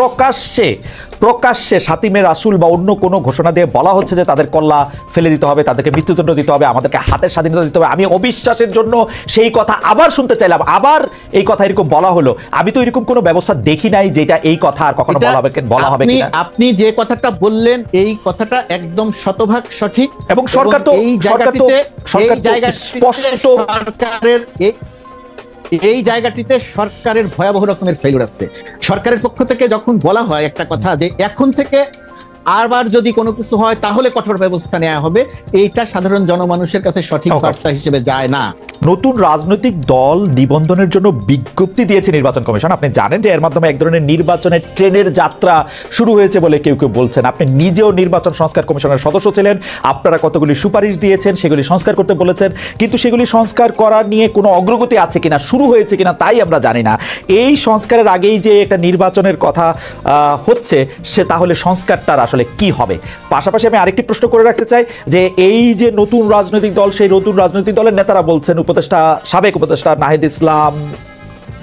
প্রকাশ্যে প্রকাশ্যে শাতিমে রাসূল বা অন্য কোনো ঘোষণা দিয়ে বলা হচ্ছে যে তাদের কল্লা ফেলে দিতে হবে, তাদেরকে মৃত্যুদণ্ড দিতে হবে, আমাদেরকে হাতের স্বাধীনতা দিতে হবে। আমি অবিশ্বাসের জন্য সেই কথা আবার শুনতে চাইলাম, আবার এই কথা এরকম বলা হলো। আমি তো এরকম কোনো ব্যবস্থা দেখি নাই যেটা এই কথা আর কখনো বলা হবে কিনা। আপনি যে কথাটা বললেন এই কথাটা একদম শতভাগ সঠিক, এবং সরকার তো স্পষ্ট এই জায়গাটিতে সরকারের ভয়াবহ রকমের ফেলিউর আছে। সরকারের পক্ষ থেকে যখন বলা হয় একটা কথা যে এখন থেকে আবার যদি কোনো কিছু হয় তাহলে কঠোর ব্যবস্থা নেওয়া হবে, এইটা সাধারণ জনমানুষের কাছে সঠিক বার্তা হিসেবে যায় না। নতুন রাজনৈতিক দল নিবন্ধনের জন্য বিজ্ঞপ্তি দিয়েছে নির্বাচন কমিশন। আপনি জানেন যে এর মাধ্যমে এক ধরনের নির্বাচনের ট্রেনের যাত্রা শুরু হয়েছে বলে কেউ কেউ বলছেন। আপনি নিজেও নির্বাচন সংস্কার কমিশনের সদস্য ছিলেন, আপনারা কতগুলি সুপারিশ দিয়েছেন, সেগুলি সংস্কার করতে বলেছেন, কিন্তু সেগুলি সংস্কার করার নিয়ে কোনো অগ্রগতি আছে কিনা, শুরু হয়েছে কিনা তাই আমরা জানি না। এই সংস্কারের আগেই যে একটা নির্বাচনের কথা হচ্ছে, সে তাহলে সংস্কারটার আসলে কি হবে? পাশাপাশি আমি আরেকটি প্রশ্ন করে রাখতে চাই যে এই যে নতুন রাজনৈতিক দল, সেই নতুন রাজনৈতিক দলের নেতারা বলছেন, সাবেক উপদেষ্টা নাহিদ ইসলাম,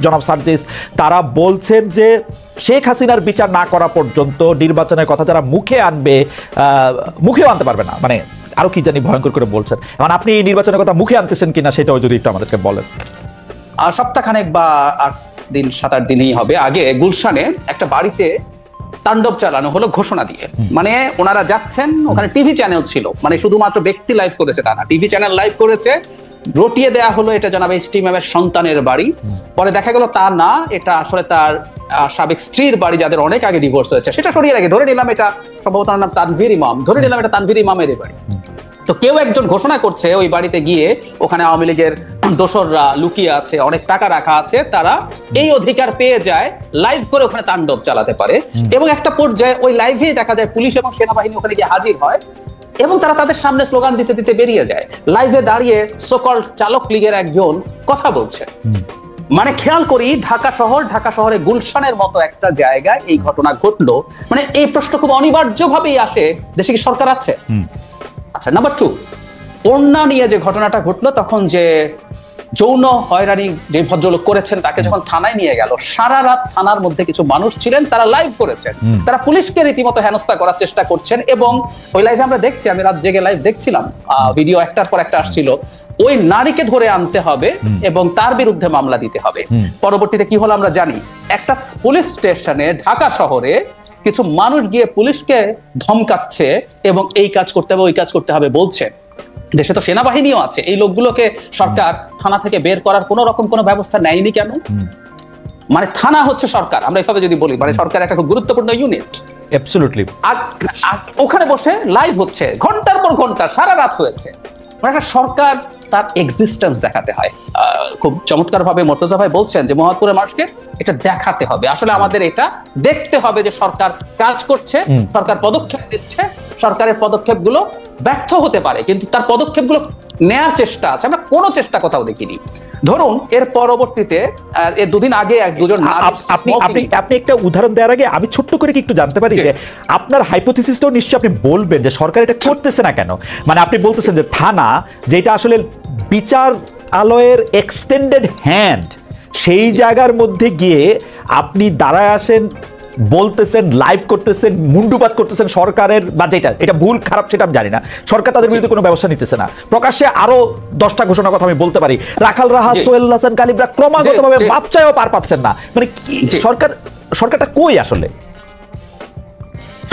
জনাব সার্জিস, তারা বলছেন যে শেখ হাসিনার বিচার না করা পর্যন্ত নির্বাচনের কথা যারা মুখেও আনতে পারবে না, মানে আরো কি জানি ভয়ঙ্কর করে বলছেন। এখন আপনি এই নির্বাচনের কথা মুখে আনতেছেন কিনা সেটাও যদি একটু আমাদেরকে বলেন। সপ্তাহখানেক বা 8 দিন 7-8 দিনই হবে আগে গুলশানে একটা বাড়িতে তাণ্ডব চালানো হলো ঘোষণা দিয়ে। মানে ওনারা যাচ্ছেন, ওখানে টিভি চ্যানেল ছিল, মানে শুধুমাত্র ব্যক্তি লাইভ করেছে তা না, টিভি চ্যানেল লাইভ করেছে, রটিয়ে দেয়া হলো এটা জনাব এইচ.টি. ইমামের সন্তানের বাড়ি। পরে দেখা গেল তা না, এটা আসলে তার সাবেক স্ত্রীর বাড়ি, যাদের অনেক আগে ডিভোর্স হয়েছে। সেটা সরিয়ে রাখে ধরে নিলাম এটা সম্ভবত নাম তানভীর ইমাম, ধরে নিলাম এটা তানভীর ইমামের বাড়ি। তো কেউ একজন ঘোষণা করছে ওই বাড়িতে গিয়ে ওখানে আওয়ামী লীগের দোসররা লুকিয়ে আছে, অনেক টাকা রাখা আছে, তারা এই অধিকার পেয়ে যায় লাইভ করে ওখানে তাণ্ডব চালাতে পারে। এবং একটা পর্যায়ে ওই লাইভেই দেখা যায় পুলিশ এবং সেনাবাহিনী ওখানে গিয়ে হাজির হয় এবং তারা তাদের সামনে স্লোগান দিতে দিতে বেরিয়ে যায়। লাইভে দাঁড়িয়ে সোকল্ড চালক লীগের একজন কথা বলছে। মানে খেয়াল করি ঢাকা শহরে গুলশানের মতো একটা জায়গায় এই ঘটনা ঘটলো। মানে এই প্রশ্ন খুব অনিবার্যভাবেই আসে, দেশে কি সরকার আছে? আচ্ছা, নাম্বার 2, ওড়না নিয়ে যে ঘটনাটা ঘটলো, তখন যে যৌন হয়রানি যে ভদ্রলোক করেছেন তাকে যখন থানায় নিয়ে গেল, সারা রাত থানার মধ্যে কিছু মানুষ ছিলেন, তারা লাইভ করেছেন, তারা পুলিশকে রীতিমতো হেনস্থা করার চেষ্টা করছেন। এবং ওই লাইভে আমরা দেখছি, আমি রাত জেগে লাইভ দেখছিলাম, ভিডিও একটার পর একটা আসছিল, ওই নারীকে ধরে আনতে হবে এবং তার বিরুদ্ধে মামলা দিতে হবে। পরবর্তীতে কি হলো আমরা জানি, একটা পুলিশ স্টেশনে ঢাকা শহরে কিছু মানুষ গিয়ে পুলিশকে ধমকাচ্ছে এবং এই কাজ করতে হবে ওই কাজ করতে হবে বলছে। দেশে তো সেনাবাহিনীও আছে, এই লোকগুলোকে সরকার থানা থেকে বের করার কোন রকম কোনো ব্যবস্থা নেয়নি কেন? মানে থানা হচ্ছে সরকার, আমরা এইভাবে যদি বলি, মানে সরকার একটা খুব গুরুত্বপূর্ণ ইউনিট। অ্যাবসলিউটলি। আর ওখানে বসে লাইভ হচ্ছে ঘন্টার পর ঘন্টা, সারা রাত হয়েছে। মানে একটা সরকার তার এক্সিস্টেন্স দেখাতে হয়। খুব চমৎকার ভাবে মুর্তজা ভাই বলছেন যে মোহাম্মদপুরের মানুষকে এটা দেখাতে হবে, আসলে আমাদের এটা দেখতে হবে যে সরকার কাজ করছে, সরকার পদক্ষেপ নিচ্ছে, সরকারের পদক্ষেপগুলো ব্যর্থ হতে পারে কিন্তু তার পদক্ষেপগুলো নেয়ার চেষ্টা আছে, আমরা কোনো চেষ্টা কোথাও দেখিনি। ধরুন এর পরবর্তীতে এর 2 দিন আগে দুজন আপনি একটা উদাহরণ দেওয়ার আগে আমি ছোট্ট করে কি একটু জানতে পারি যে আপনার হাইপোথিসিসটাও নিশ্চয়ই আপনি বলবেন যে সরকার এটা করতেছে না কেন? মানে আপনি বলতেছেন যে থানা, যেটা আসলে বিচারালয়ের এক্সটেন্ডেড হ্যান্ড, সেই জায়গার মধ্যে গিয়ে আপনি দাঁড়ায় আসেন, বলতেছেন, লাইভ করতেছেন, মুন্ডুপাত করতেছেন সরকারের, বা যেটা এটা ভুল খারাপ সেটা আমি জানি না, সরকার তাদের বিরুদ্ধে কোনো ব্যবস্থা নিতেছে না। প্রকাশ্যে আরো 10টা ঘোষণার কথা আমি বলতে পারি, রাখাল রাহা, সোহেল হাসান কালিবরা ক্রমাগতভাবে মাপ চাইও পার পাচ্ছেন না। মানে কি সরকারটা কই আসলে?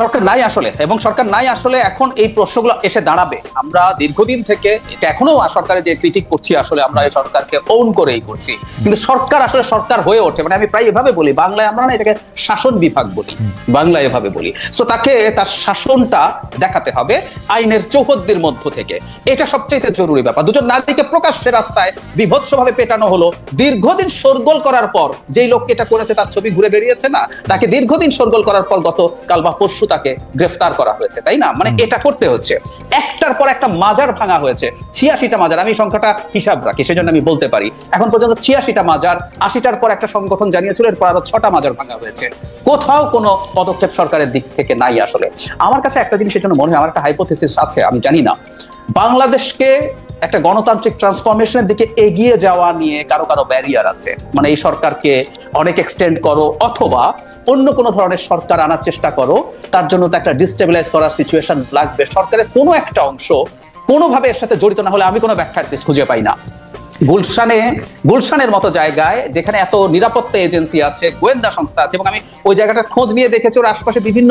সরকার নাই আসলে, এবং সরকার নাই আসলে এখন এই প্রশ্নগুলো এসে দাঁড়াবে। আমরা দীর্ঘদিন থেকে এটা এখনো সরকারের যে ক্রিটিক করছি, আসলে আমরা এই সরকারকে ওন করেই করছি, কিন্তু সরকার আসলে সরকার হয়ে ওঠে। মানে আমি প্রায় এভাবে বলি, বাংলায় আমরা না এটাকে শাসন বিভাগ বলি, বাংলায় এভাবে বলি। সো তাকে তার শাসনটা দেখাতে হবে আইনের চৌহদ্দির মধ্য থেকে, এটা সবচেয়ে জরুরি ব্যাপার। দুজন নারীকে প্রকাশ্যে রাস্তায় বিভৎসভাবে পেটানো হলো, দীর্ঘদিন শোরগোল করার পর, যেই লোককে এটা করেছে তার ছবি ঘুরে বেরিয়েছে না, তাকে দীর্ঘদিন শোরগোল করার পর গতকাল বা পরশু তাকে গ্রেফতার করা হয়েছে, তাই না? মানে এটা করতে হচ্ছে। একটার পর একটা মাজার ভাঙা হয়েছে, 86টা মাজার, আমি সংখ্যাটা হিসাব রাখি সেজন্য আমি বলতে পারি, এখন পর্যন্ত 86টা মাজার, 80টার পর একটা সংগঠন জানিয়েছিল, এরপর আরো 6টা মাজার ভাঙা হয়েছে। কোথাও কোনো পদক্ষেপ সরকারের দিক থেকে নাই আসলে। আমার কাছে একটা জিনিস জন্য মনে হয়, আমার একটা হাইপোথিসিস আছে, আমি জানি না, বাংলাদেশকে একটা গণতান্ত্রিক ট্রান্সফরমেশনের দিকে এগিয়ে যাওয়া নিয়ে কারো কারো ব্যারিয়ার আছে। মানে এই সরকারকে অনেক এক্সটেন্ড করো, অথবা অন্য কোনো ধরনের সরকার আনার চেষ্টা করো, তার জন্য তো একটা ডিস্টেবিলাইজ করার সিচুয়েশন লাগবে। সরকারের কোনো একটা অংশ কোনোভাবে এর সাথে জড়িত না হলে আমি কোনো ব্যাখ্যা খুঁজে পাই না। গুলশানের মতো জায়গায় যেখানে এত নিরাপত্তা এজেন্সি আছে, গোয়েন্দা সংস্থা আছে, এবং আমি ওই জায়গাটার খোঁজ নিয়ে দেখেছি ওর আশপাশে বিভিন্ন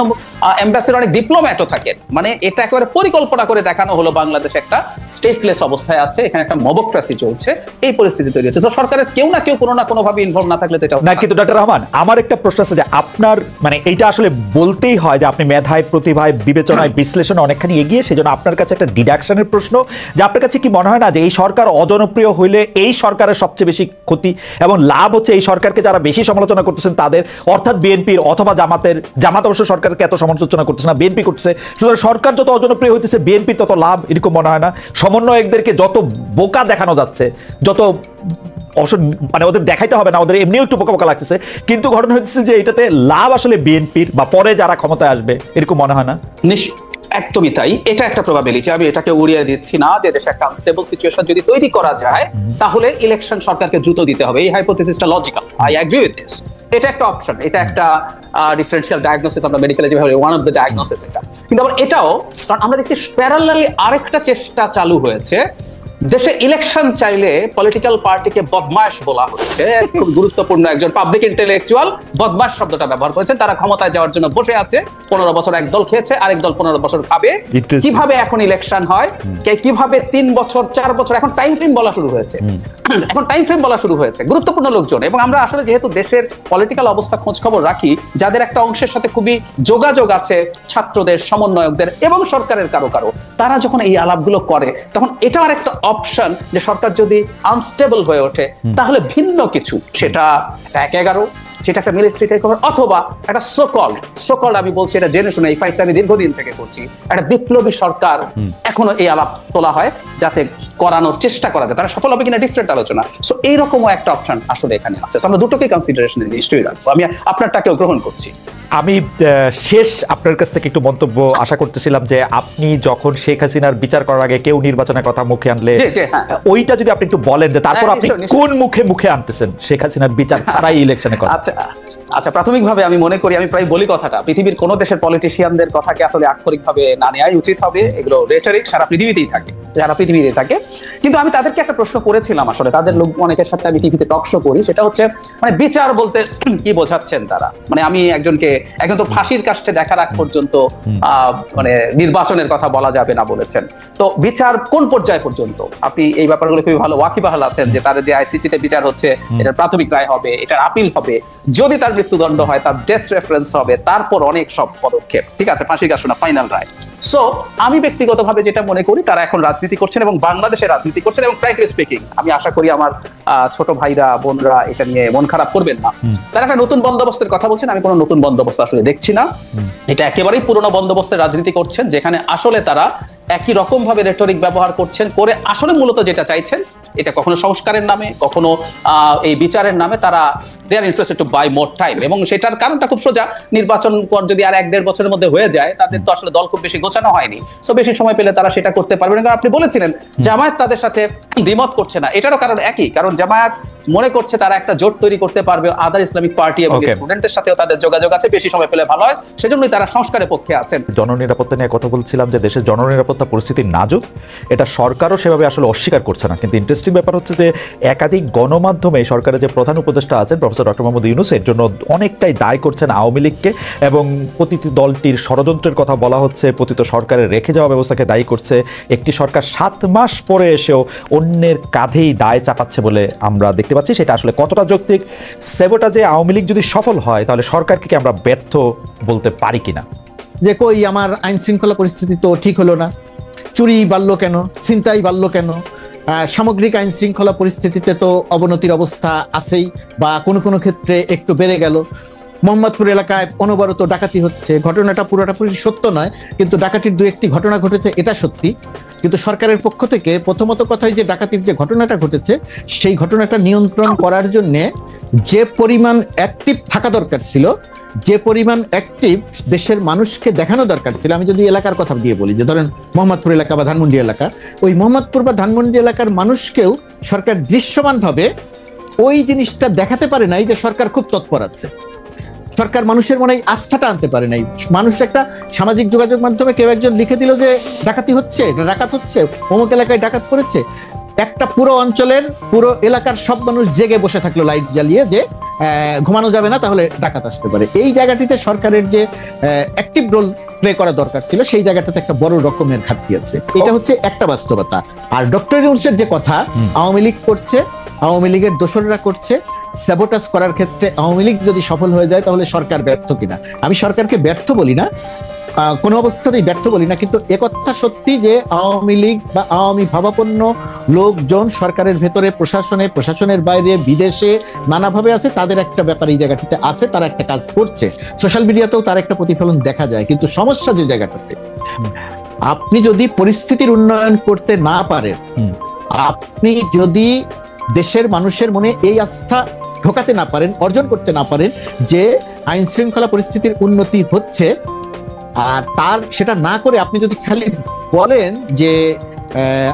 এম্বাসির অনেক ডিপ্লোম্যাটও থাকেন। মানে এটা একেবারে পরিকল্পনা করে দেখানো হলো বাংলাদেশ একটা স্টেটলেস অবস্থায় আছে, এখানে একটা মবক্রেসি চলছে, এই পরিস্থিতি তৈরি হচ্ছে। তো সরকারের কেউ না কেউ কোনো না কোনো ভাবে ইনভলভ না থাকলে তো এটা না। কিন্তু ডক্টর রহমান, আমার একটা প্রশ্ন আছে যে আপনার মানে এইটা আসলে বলতেই হয় যে আপনি মেধায়, প্রতিভায়, বিবেচনায়, বিশ্লেষণে অনেকখানি এগিয়ে, সেজন্য আপনার কাছে একটা ডিডাকশনের প্রশ্ন যে আপনার কাছে কি মনে হয় না যে এই সরকার অজনপ্রিয় হইলে এই সরকারের সবচেয়ে বেশি ক্ষতি এবং লাভ হচ্ছে এই সরকারকে যারা বেশি সমালোচনা করতেছেন তাদের, অর্থাৎ বিএনপির অথবা জামাত অবশ্য সরকারকে এত সমালোচনা করতেছে না, বিএনপি করতেছে। সুতরাং সরকার যত অজনপ্রিয় হইতেছে বিএনপির তত লাভ, এরকম মনে হয় না? সমন্বয়কদেরকে যত বোকা দেখানো যাচ্ছে, যত অবশ্য মানে ওদের দেখাইতে হবে না, ওদের এমনিও একটু বোকা বোকা লাগতেছে, কিন্তু ঘটনা হচ্ছে যে এটাতে লাভ আসলে বিএনপির বা পরে যারা ক্ষমতায় আসবে, এরকম মনে হয় না? একদমই তাই। এটা একটা প্রবাবিলিটি, আমি এটাকে উড়িয়ে দিচ্ছি না যে দেশে একটা আনস্টেবল সিচুয়েশন যদি তৈরি করা যায় তাহলে ইলেকশন সরকারকে দ্রুত দিতে হবে। এই হাইপোথিসিসটা logical, I agree with this. এটা একটা অপশন, এটা একটা ডিফারেন্সিয়াল ডায়াগনোসিস, আমরা মেডিকেলে যেভাবে ওয়ান অফ দ্য ডায়াগনোসিস এটা। কিন্তু আবার এটাও কারণ আমরা দেখি প্যারালালি আরেকটা চেষ্টা চালু হয়েছে। দেশে ইলেকশন চাইলে পলিটিক্যাল পার্টিকে বদমাশ বলা হচ্ছে। খুব গুরুত্বপূর্ণ একজন পাবলিক ইন্টেলেকচুয়াল বদমাশ শব্দটা ব্যবহার করেছেন। তারা ক্ষমতায় যাওয়ার জন্য বসে আছে, 15 বছর এক দল খেয়েছে, আরেক দল 15 বছর খাবে। কিভাবে এখন ইলেকশন হয়, কিভাবে 3 বছর 4 বছর, এখন টাইম ফ্রেম বলা শুরু হয়েছে। এখন টাইম ফ্রেম বলা শুরু হয়েছে গুরুত্বপূর্ণ লোকজন। এবং আমরা আসলে যেহেতু দেশের পলিটিক্যাল অবস্থা খোঁজ খবর রাখি, যাদের একটা অংশের সাথে খুবই যোগাযোগ আছে, ছাত্রদের, সমন্বয়কদের এবং সরকারের কারো কারো, তারা যখন এই আলাপগুলো করে তখন এটা আর একটা অপশন যে সরকার যদি আনস্টেবল হয়ে ওঠে তাহলে ভিন্ন কিছু, সেটা 1-11, সেটা একটা মিলিটারি টেকওভার, অথবা একটা সোকল আমি বলছি এটা জেনে শুনে, এই ফাইটটা আমি দীর্ঘদিন থেকে করছি, একটা বিপ্লবী সরকার এখনো এই আলাপ তোলা হয় যাতে করানোর চেষ্টা করা যায়। তারা সফল হবে কিনা ডিফারেন্ট আলোচনা। সো এইরকমও একটা অপশন আসলে এখানে আছে। আমরা দুটোকে কনসিডারেশনে নিশ্চয়ই রাখবো। আমি আপনারটাকেও গ্রহণ করছি। আমি শেষ আপনার কাছ থেকে একটু মন্তব্য আশা করতেছিলাম যে আপনি যখন শেখ হাসিনার বিচার করার আগে কেউ নির্বাচনের কথা মুখে আনলে ওইটা যদি আপনি একটু বলেন যে তারপর আপনি কোন মুখে আনতেছেন শেখ হাসিনার বিচার ছাড়াই ইলেকশনের কথা। আচ্ছা, প্রাথমিকভাবে আমি মনে করি, আমি প্রায় বলি কথাটা, পৃথিবীর কোন দেশের পলিটিশিয়ানদের কথাকে আসলে আক্ষরিকভাবে না নেওয়াই উচিত হবে। এগুলো রেটরিক সারা পৃথিবীতেই থাকে। কিন্তু আমি তাদেরকে একটা প্রশ্ন করেছিলাম, আসলে তাদের লোক অনেকের সাথে আমি টিভিতে টক শো করি, সেটা হচ্ছে মানে বিচার বলতে কি বোঝাচ্ছেন তারা। মানে আমি একজন তো ফাঁসির কাছে দেখার আগ পর্যন্ত মানে নির্বাচনের কথা বলা যাবে না বলেছেন। তো বিচার কোন পর্যায় পর্যন্ত? আপনি এই ব্যাপারগুলো খুবই ভালো ওয়াকিবহাল আছেন যে তাদের যে আইসিটিতে বিচার হচ্ছে, এটার প্রাথমিক রায় হবে, এটার আপিল হবে, যদি তার মৃত্যুদণ্ড হয় তার ডেথ রেফারেন্স হবে, তারপর অনেক সব পদক্ষেপ, ঠিক আছে, ফাঁসির কাছে না ফাইনাল রায়। সো আমি ব্যক্তিগতভাবে যেটা মনে করি, তারা এখন রাজনীতি করছেন এবং বাংলাদেশে রাজনীতি করছেন, এবং ফ্র্যাঙ্কলি স্পিকিং আমি আশা করি আমার ছোট ভাইরা বোনরা এটা নিয়ে মন খারাপ করবেন না। তারা একটা নতুন বন্দোবস্তের কথা বলছেন, আমি কোনো নতুন বন্দোবস্ত আসলে দেখছি না। এটা একেবারেই পুরনো বন্দোবস্তের রাজনীতি করছেন, যেখানে আসলে তারা একই রকম ভাবে রেটরিক ব্যবহার করছেন, করে আসলে মূলত যেটা চাইছেন, এটা কখনো সংস্কারের নামে, কখনো এই বিচারের নামে তারা they are interested to buy more time. এবং সেটার কারণটা খুব সোজা, নির্বাচন যদি আর 1-1.5 বছরের মধ্যে হয়ে যায়, তাদের তো আসলে দল খুব বেশি গোছানো হয়নি, সো বেশি সময় পেলে তারা সেটা করতে পারবে না। আপনি বলেছিলেন জামায়াত তাদের সাথে দ্বিমত করছে না, এটারও কারণ একই, কারণ জামায়াত মনে করছে তারা একটা জোট তৈরি করতে পারবে আদার ইসলামিক পার্টি এবং স্টুডেন্টদের সাথেও তাদের যোগাযোগ আছে, বেশি সময় পেলে ভালো হয়, সেজন্যই তারা সংস্কারের পক্ষে আছেন। জননিরাপত্তা নিয়ে কথা বলছিলাম যে দেশের জননিরাপত্তা পরিস্থিতি নাজুক, এটা সরকারও সেভাবে আসলে অস্বীকার করছে না। কিন্তু ইন্টারেস্টিং ব্যাপার হচ্ছে যে একাধিক গণমাধ্যমে সরকারের যে প্রধান উপদেষ্টা আছেন প্রফেসর ডক্টর মোহাম্মদ ইউনূস এর জন্য অনেকটাই দায় করছেন আওয়ামী লীগকে, এবং প্রতিটি দলটির ষড়যন্ত্রের কথা বলা হচ্ছে, পতিত সরকারের রেখে যাওয়া ব্যবস্থাকে দায়ী করছে। একটি সরকার 7 মাস পরে এসেও অন্যের কাঁধেই দায় চাপাচ্ছে বলে আমরা দেখতে পাচ্ছি। সেটা আসলে কতটা যৌক্তিক? সেবোটাজে আওয়ামী লীগ যদি সফল হয় তাহলে সরকারকে কি আমরা ব্যর্থ বলতে পারি কিনা? যে কই আমার আইন শৃঙ্খলা পরিস্থিতি তো ঠিক হলো না, চুরি বাড়লো কেন, ছিনতাই বাড়লো কেন, সামগ্রিক আইন শৃঙ্খলা পরিস্থিতিতে তো অবনতির অবস্থা আছেই, বা কোনো কোনো ক্ষেত্রে একটু বেড়ে গেল। মোহাম্মদপুর এলাকায় অনবরত ডাকাতি হচ্ছে, ঘটনাটা পুরোটা সত্য নয়, কিন্তু ডাকাতির 2-1টি ঘটনা ঘটেছে এটা সত্যি। কিন্তু সরকারের পক্ষ থেকে প্রথমত কথাই যে ডাকাতির যে ঘটনাটা ঘটেছে, সেই ঘটনাটা নিয়ন্ত্রণ করার জন্য যে পরিমাণ অ্যাক্টিভ থাকা দরকার ছিল, যে পরিমাণ অ্যাক্টিভ দেশের মানুষকে দেখানো দরকার ছিল, আমি যদি এলাকার কথা দিয়ে বলি, যে ধরেন মোহাম্মদপুর এলাকা বা ধানমন্ডি এলাকা, ওই মোহাম্মদপুর বা ধানমন্ডি এলাকার মানুষকেও সরকার দৃশ্যমানভাবে ওই জিনিসটা দেখাতে পারে নাই যে সরকার খুব তৎপর আছে। সরকার মানুষের মনে আস্থাটা আনতে পারে নাই। মানুষ একটা সামাজিক যোগাযোগ মাধ্যমে কেউ একজন লিখে দিল যে ডাকাতি হচ্ছে, ডাকাত হচ্ছে, অমুক এলাকায় ডাকাত পড়েছে, একটা পুরো অঞ্চলের পুরো এলাকার সব মানুষ জেগে বসে থাকলো লাইট জ্বালিয়ে যে ঘুমানো যাবে না, তাহলে ডাকাত আসতে পারে। এই জায়গাটিতে সরকারের যে অ্যাক্টিভ রোল প্লে করা দরকার ছিল, সেই জায়গাটাতে একটা বড় রকমের ঘাটতি আছে। এটা হচ্ছে একটা বাস্তবতা। আর ডক্টর ইউনূসের যে কথা, আওয়ামী লীগ করছে, আওয়ামী লীগের দোসররা করছে, স্যাবোটাজ করার ক্ষেত্রে আওয়ামী লীগ যদি সফল হয়ে যায় তাহলে সরকার ব্যর্থ কিনা, আমি সরকারকে ব্যর্থ বলি না, কোনো অবস্থাতেই ব্যর্থ বলি না, কিন্তু একথা সত্যি যে আওয়ামী লীগ বা আওয়ামী ভাবাপন্ন লোকজন সরকারের ভেতরে, প্রশাসনে, প্রশাসনের বাইরে, বিদেশে নানাভাবে আছে, তাদের একটা ব্যাপার এই জায়গাটিতে আছে, তারা একটা কাজ করছে, সোশ্যাল মিডিয়াতেও তার একটা প্রতিফলন দেখা যায়। কিন্তু সমস্যা যে জায়গাটাতে, আপনি যদি পরিস্থিতির উন্নয়ন করতে না পারেন, আপনি যদি দেশের মানুষের মনে এই আস্থা ঢোকাতে না পারেন, অর্জন করতে না পারেন যে আইন শৃঙ্খলা পরিস্থিতির উন্নতি হচ্ছে, আর তার সেটা না করে আপনি যদি খালি বলেন যে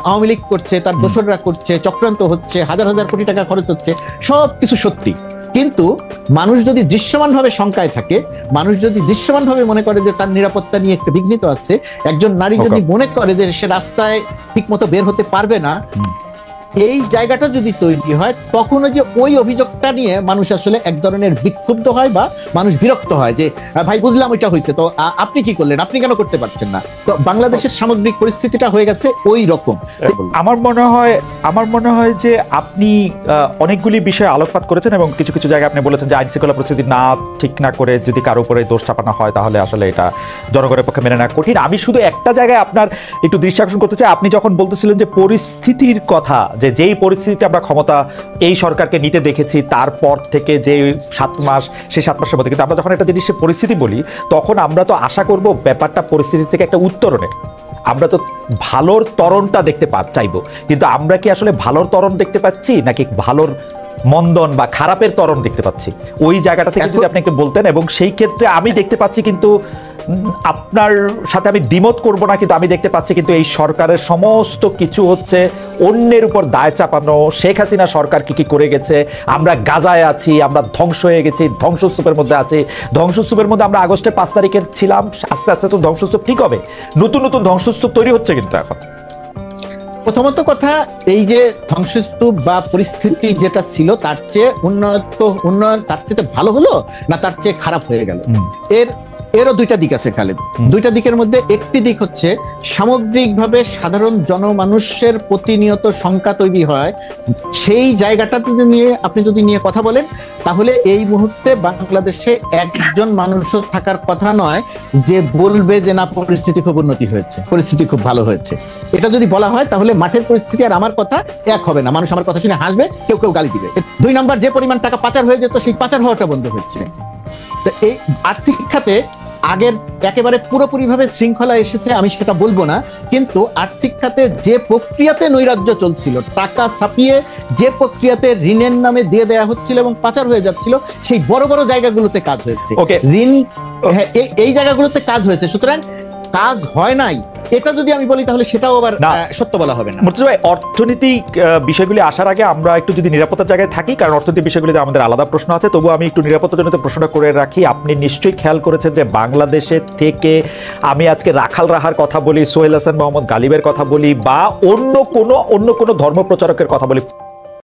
আওয়ামী লীগ করছে, তার দোসররা করছে, চক্রান্ত হচ্ছে, হাজার হাজার কোটি টাকা খরচ হচ্ছে, সব কিছু সত্যি, কিন্তু মানুষ যদি দৃশ্যমানভাবে শঙ্কায় থাকে, মানুষ যদি দৃশ্যমানভাবে মনে করে যে তার নিরাপত্তা নিয়ে একটা বিঘ্নিত আছে, একজন নারী যদি মনে করে যে সে রাস্তায় ঠিক মতো বের হতে পারবে না, এই জায়গাটা যদি তৈরি হয়, তখন যে ওই অভিযোগটা নিয়ে মানুষ আসলে এক ধরনের বিক্ষুব্ধ হয় বা মানুষ বিরক্ত হয় যে ভাই বুঝলাম ওইটা হয়েছে, তো আপনি কি করলেন, আপনি কেন করতে পারছেন না। তো বাংলাদেশের সামগ্রিক পরিস্থিতিটা হয়ে গেছে ওই রকম। আমার মনে হয় যে আপনি অনেকগুলি বিষয়ে আলোকপাত করেছেন এবং কিছু কিছু জায়গায় আপনি বলেছেন যে আইন শৃঙ্খলা পরিস্থিতি ঠিক না করে যদি কারো উপরে দোষ চাপানো হয় তাহলে আসলে এটা জনগণের পক্ষে মেনে নেওয়া কঠিন। আমি শুধু একটা জায়গায় আপনার একটু দৃষ্টি আকর্ষণ করতে চাই। আপনি যখন বলতেছিলেন যে পরিস্থিতির কথা, যে যেই পরিস্থিতিতে আমরা ক্ষমতা এই সরকারকে নিতে দেখেছি, তারপর থেকে যে 7 মাস, সেই 7 মাসের মধ্যে, কিন্তু আমরা যখন একটা জিনিসের পরিস্থিতি বলি, তখন আমরা তো আশা করব ব্যাপারটা পরিস্থিতি থেকে একটা উত্তরণের, আমরা তো ভালোর ত্বরণটা দেখতে চাইবো, কিন্তু আমরা কি আসলে ভালোর ত্বরণ দেখতে পাচ্ছি নাকি ভালোর মন্দন বা খারাপের ত্বরণ দেখতে পাচ্ছি? ওই জায়গাটা থেকে যদি আপনি একটু বলতেন। এবং সেই ক্ষেত্রে আমি দেখতে পাচ্ছি, কিন্তু আপনার সাথে আমি দ্বিমত করব না, কিন্তু আমি দেখতে পাচ্ছি কিন্তু এই সরকারের সমস্ত কিছু হচ্ছে অন্যের উপর দায় চাপানো। শেখ হাসিনা সরকার কি কি করে গেছে, আমরা গাজায় আছি, আমরা ধ্বংস হয়ে গেছি, ধ্বংসস্তূপের মধ্যে আছি, ধ্বংসস্তূপের মধ্যে আমরা আগস্টের 5 তারিখের ছিলাম, আস্তে আস্তে তো ধ্বংসস্তূপ ঠিক হবে, নতুন নতুন ধ্বংসস্তূপ তৈরি হচ্ছে। কিন্তু এখন প্রথমত কথা, এই যে ধ্বংসস্তূপ বা পরিস্থিতি যেটা ছিল তার চেয়ে উন্নয়ন তার চেয়ে ভালো হলো না তার চেয়ে খারাপ হয়ে গেল, এরও দুইটা দিক আছে খালেদ। দুইটা দিকের মধ্যে একটি দিক হচ্ছে সামগ্রিকভাবে সাধারণ জনমানুষের প্রতিনিয়ত শঙ্কা তৈরি হয়, সেই জায়গাটা আপনি যদি নিয়ে কথা বলেন, তাহলে এই মুহূর্তে বাংলাদেশে একজন মানুষও থাকার কথা নয় যে বলবে যে না পরিস্থিতি খুব উন্নতি হয়েছে, পরিস্থিতি খুব ভালো হয়েছে। এটা যদি বলা হয় তাহলে মাঠের পরিস্থিতি আর আমার কথা এক হবে না, মানুষ আমার কথা শুনে হাসবে, কেউ কেউ গালি দিবে। 2 নাম্বার, যে পরিমাণ টাকা পাচার হয়ে যেত সেই পাচার হওয়াটা বন্ধ হচ্ছে। এই আর্থিক খাতে আগের একেবারে পুরোপুরিভাবে শৃঙ্খলা এসেছে আমি সেটা বলবো না, কিন্তু আর্থিক খাতে যে প্রক্রিয়াতে নৈরাজ্য চলছিল, টাকা ছাপিয়ে যে প্রক্রিয়াতে ঋণের নামে দিয়ে দেয়া হচ্ছিল এবং পাচার হয়ে যাচ্ছিল, সেই বড় বড় জায়গাগুলোতে কাজ হয়েছে। ঋণ, এই জায়গাগুলোতে কাজ হয়েছে। সুতরাং কাজ হয় নাই এটা যদি আমি বলি তাহলে সেটাও আবার সত্য বলা হবে না। মুর্তজা ভাই, অর্থনৈতিক বিষয়গুলি আসার আগে আমরা একটু যদি নিরাপত্তার জায়গায় থাকি, কারণ অর্থনৈতিক বিষয়গুলিতে আমাদের আলাদা প্রশ্ন আছে, তবু আমি একটু নিরাপত্তাজনিত প্রশ্নটা করে রাখি। আপনি নিশ্চয়ই খেয়াল করেছেন যে বাংলাদেশের থেকে আমি আজকে রাখাল রাহার কথা বলি, সোহেল হাসান মোহাম্মদ গালিবের কথা বলি, বা অন্য কোনো ধর্ম প্রচারকের কথা বলি,